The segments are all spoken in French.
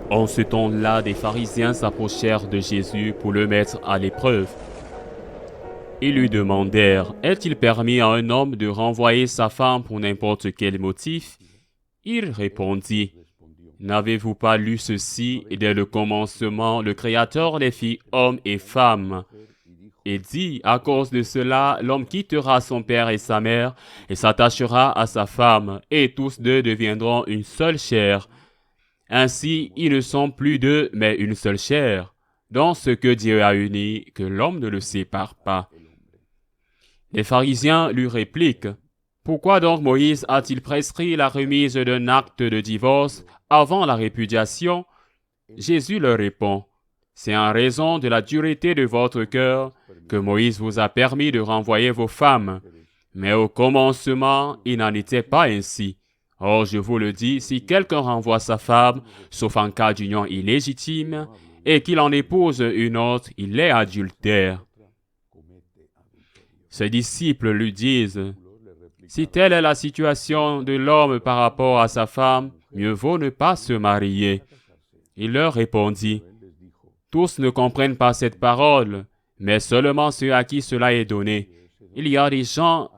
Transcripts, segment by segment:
En ce temps-là, des pharisiens s'approchèrent de Jésus pour le mettre à l'épreuve. Ils lui demandèrent, « Est-il permis à un homme de renvoyer sa femme pour n'importe quel motif ?» Il répondit, « N'avez-vous pas lu ceci? Dès le commencement, le Créateur les fit hommes et femmes. Et dit, à cause de cela, l'homme quittera son père et sa mère et s'attachera à sa femme, et tous deux deviendront une seule chair. Ainsi, ils ne sont plus deux, mais une seule chair. Dans ce que Dieu a uni, que l'homme ne le sépare pas. » Les pharisiens lui répliquent, « Pourquoi donc Moïse a-t-il prescrit la remise d'un acte de divorce avant la répudiation ?» Jésus leur répond, « C'est en raison de la dureté de votre cœur que Moïse vous a permis de renvoyer vos femmes. Mais au commencement, il n'en était pas ainsi. Or, je vous le dis, si quelqu'un renvoie sa femme, sauf en cas d'union illégitime, et qu'il en épouse une autre, il est adultère. » Ses disciples lui disent, « Si telle est la situation de l'homme par rapport à sa femme, mieux vaut ne pas se marier. » Il leur répondit, « Tous ne comprennent pas cette parole, mais seulement ceux à qui cela est donné. Il y a des gens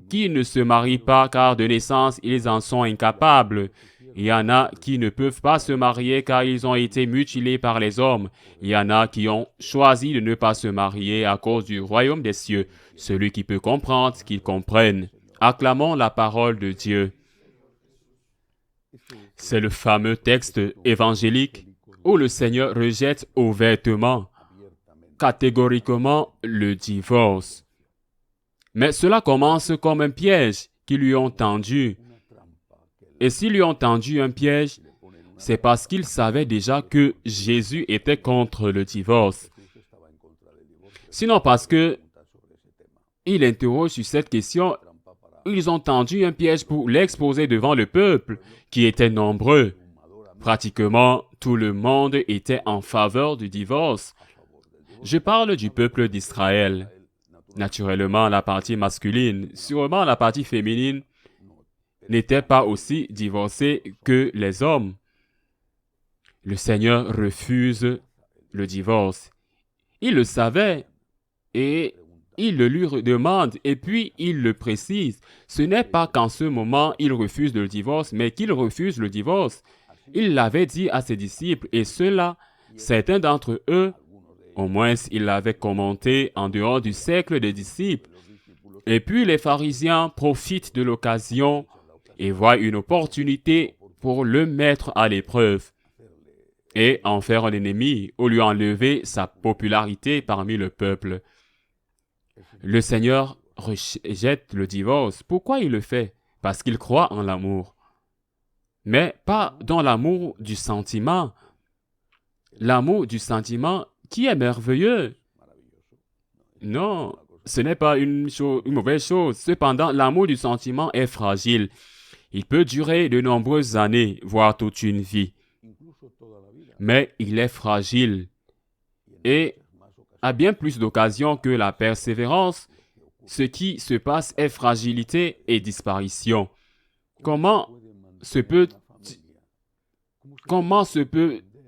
qui ne se marient pas car de naissance ils en sont incapables. Il y en a qui ne peuvent pas se marier car ils ont été mutilés par les hommes. Il y en a qui ont choisi de ne pas se marier à cause du royaume des cieux. Celui qui peut comprendre, qu'il comprenne. » Acclamons la parole de Dieu. C'est le fameux texte évangélique où le Seigneur rejette ouvertement, catégoriquement, le divorce. Mais cela commence comme un piège qu'ils lui ont tendu. Et s'ils lui ont tendu un piège, c'est parce qu'ils savaient déjà que Jésus était contre le divorce. Sinon parce que il interroge sur cette question, ils ont tendu un piège pour l'exposer devant le peuple, qui était nombreux. Pratiquement tout le monde était en faveur du divorce. Je parle du peuple d'Israël. Naturellement, la partie masculine, sûrement la partie féminine, n'était pas aussi divorcée que les hommes. Le Seigneur refuse le divorce. Il le savait et il le lui demande et puis il le précise. Ce n'est pas qu'en ce moment il refuse le divorce, mais qu'il refuse le divorce. Il l'avait dit à ses disciples et ceux-là, certains d'entre eux, au moins ils l'avaient commenté en dehors du cercle des disciples. Et puis les pharisiens profitent de l'occasion et voient une opportunité pour le mettre à l'épreuve et en faire un ennemi ou lui enlever sa popularité parmi le peuple. Le Seigneur rejette le divorce. Pourquoi il le fait? Parce qu'il croit en l'amour. Mais pas dans l'amour du sentiment. L'amour du sentiment qui est merveilleux. Non, ce n'est pas une mauvaise chose. Cependant, l'amour du sentiment est fragile. Il peut durer de nombreuses années, voire toute une vie. Mais il est fragile. Et à bien plus d'occasions que la persévérance, ce qui se passe est fragilité et disparition. Comment se peut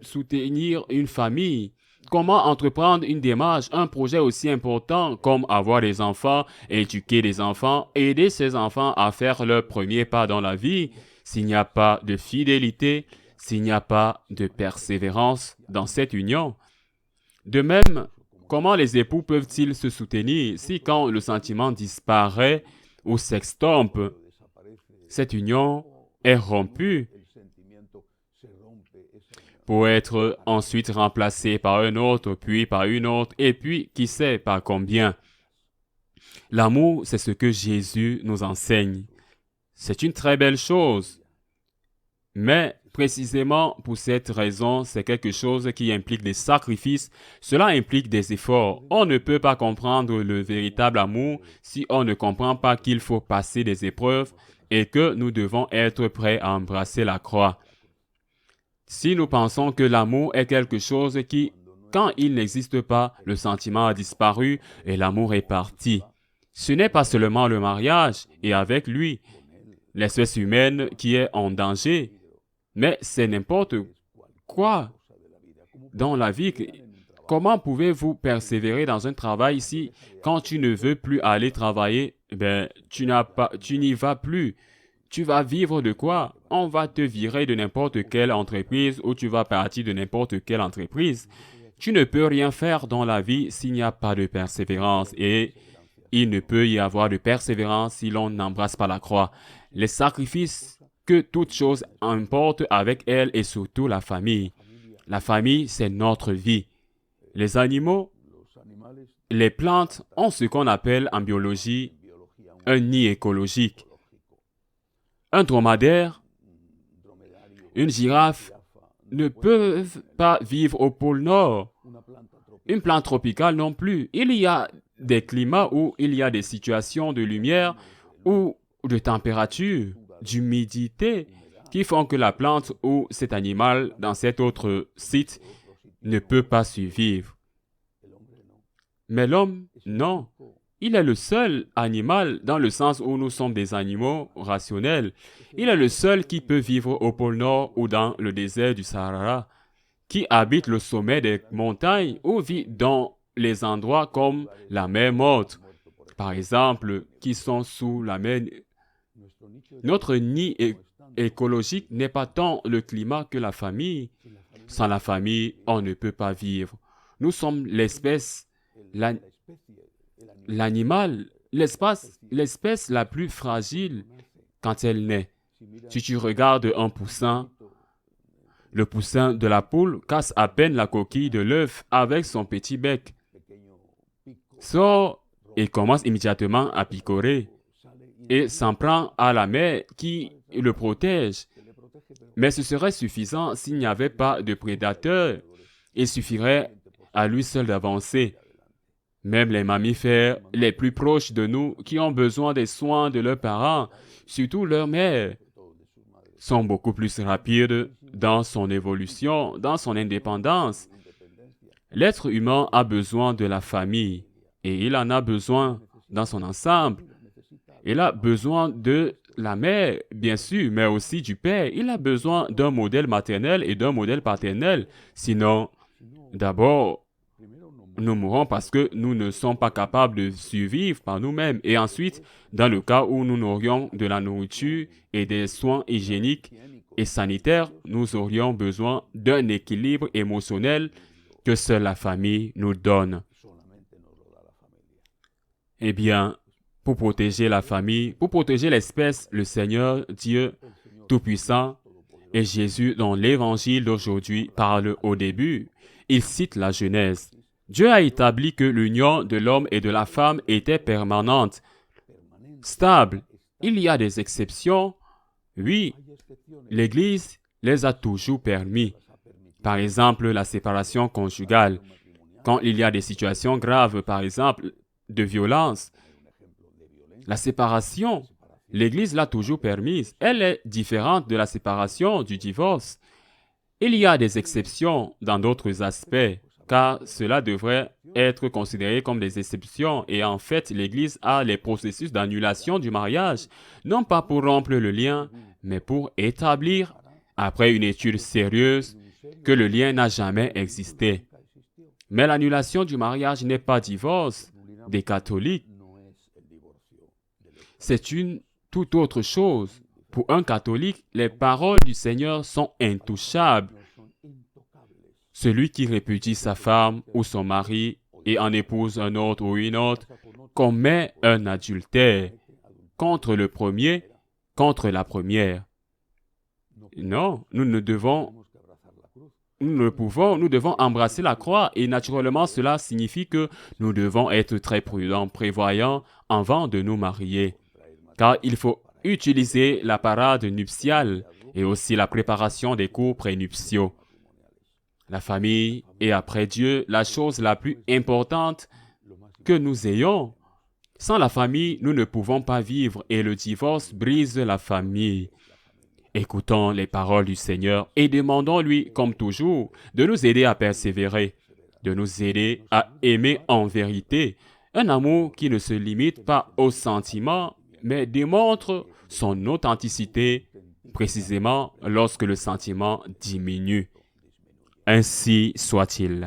soutenir une famille? Comment entreprendre une démarche, un projet aussi important comme avoir des enfants, éduquer des enfants, aider ces enfants à faire leur premier pas dans la vie, s'il n'y a pas de fidélité, s'il n'y a pas de persévérance dans cette union? De même, comment les époux peuvent-ils se soutenir si quand le sentiment disparaît ou s'extompe, cette union est rompue pour être ensuite remplacée par un autre, puis par une autre, et puis qui sait par combien? L'amour, c'est ce que Jésus nous enseigne. C'est une très belle chose. Mais précisément pour cette raison, c'est quelque chose qui implique des sacrifices. Cela implique des efforts. On ne peut pas comprendre le véritable amour si on ne comprend pas qu'il faut passer des épreuves et que nous devons être prêts à embrasser la croix. Si nous pensons que l'amour est quelque chose qui, quand il n'existe pas, le sentiment a disparu et l'amour est parti. Ce n'est pas seulement le mariage et avec lui l'espèce humaine qui est en danger, mais c'est n'importe quoi dans la vie. Comment pouvez-vous persévérer dans un travail si, quand tu ne veux plus aller travailler, tu n'y vas plus? Tu vas vivre de quoi? On va te virer de n'importe quelle entreprise ou tu vas partir de n'importe quelle entreprise. Tu ne peux rien faire dans la vie s'il n'y a pas de persévérance et il ne peut y avoir de persévérance si l'on n'embrasse pas la croix. Les sacrifices que toute chose importe avec elle et surtout la famille. La famille, c'est notre vie. Les animaux, les plantes ont ce qu'on appelle en biologie un nid écologique. Un dromadaire, une girafe ne peuvent pas vivre au pôle Nord. Une plante tropicale non plus. Il y a des climats où il y a des situations de lumière ou de température, d'humidité, qui font que la plante ou cet animal dans cet autre site ne peut pas survivre. Mais l'homme, non. Il est le seul animal dans le sens où nous sommes des animaux rationnels. Il est le seul qui peut vivre au pôle Nord ou dans le désert du Sahara, qui habite le sommet des montagnes ou vit dans les endroits comme la mer morte, par exemple, qui sont sous la mer. Notre nid écologique n'est pas tant le climat que la famille. Sans la famille, on ne peut pas vivre. Nous sommes l'espèce, l'animal, l'espèce la plus fragile quand elle naît. Si tu regardes un poussin, le poussin de la poule casse à peine la coquille de l'œuf avec son petit bec. Sort et commence immédiatement à picorer et s'en prend à la mère qui le protège. Mais ce serait suffisant s'il n'y avait pas de prédateurs. Il suffirait à lui seul d'avancer. Même les mammifères les plus proches de nous qui ont besoin des soins de leurs parents, surtout leur mère, sont beaucoup plus rapides dans son évolution, dans son indépendance. L'être humain a besoin de la famille et il en a besoin dans son ensemble. Il a besoin de la mère, bien sûr, mais aussi du père. Il a besoin d'un modèle maternel et d'un modèle paternel. Sinon, d'abord, nous mourrons parce que nous ne sommes pas capables de survivre par nous-mêmes. Et ensuite, dans le cas où nous n'aurions de la nourriture et des soins hygiéniques et sanitaires, nous aurions besoin d'un équilibre émotionnel que seule la famille nous donne. Eh bien, pour protéger la famille, pour protéger l'espèce, le Seigneur Dieu Tout-Puissant et Jésus dans l'Évangile d'aujourd'hui parle au début. Il cite la Genèse. Dieu a établi que l'union de l'homme et de la femme était permanente, stable. Il y a des exceptions. Oui, l'Église les a toujours permis. Par exemple, la séparation conjugale. Quand il y a des situations graves, par exemple, de violence, la séparation, l'Église l'a toujours permise. Elle est différente de la séparation, du divorce. Il y a des exceptions dans d'autres aspects, car cela devrait être considéré comme des exceptions. Et en fait, l'Église a les processus d'annulation du mariage, non pas pour rompre le lien, mais pour établir, après une étude sérieuse, que le lien n'a jamais existé. Mais l'annulation du mariage n'est pas divorce des catholiques. C'est une toute autre chose. Pour un catholique, les paroles du Seigneur sont intouchables. Celui qui répudie sa femme ou son mari et en épouse un autre ou une autre commet un adultère contre le premier, contre la première. Non, nous devons embrasser la croix et naturellement cela signifie que nous devons être très prudents, prévoyants avant de nous marier. Car il faut utiliser la parade nuptiale et aussi la préparation des cours prénuptiaux. La famille est après Dieu la chose la plus importante que nous ayons. Sans la famille, nous ne pouvons pas vivre et le divorce brise la famille. Écoutons les paroles du Seigneur et demandons-lui, comme toujours, de nous aider à persévérer, de nous aider à aimer en vérité. Un amour qui ne se limite pas aux sentiments, mais démontre son authenticité précisément lorsque le sentiment diminue. Ainsi soit-il.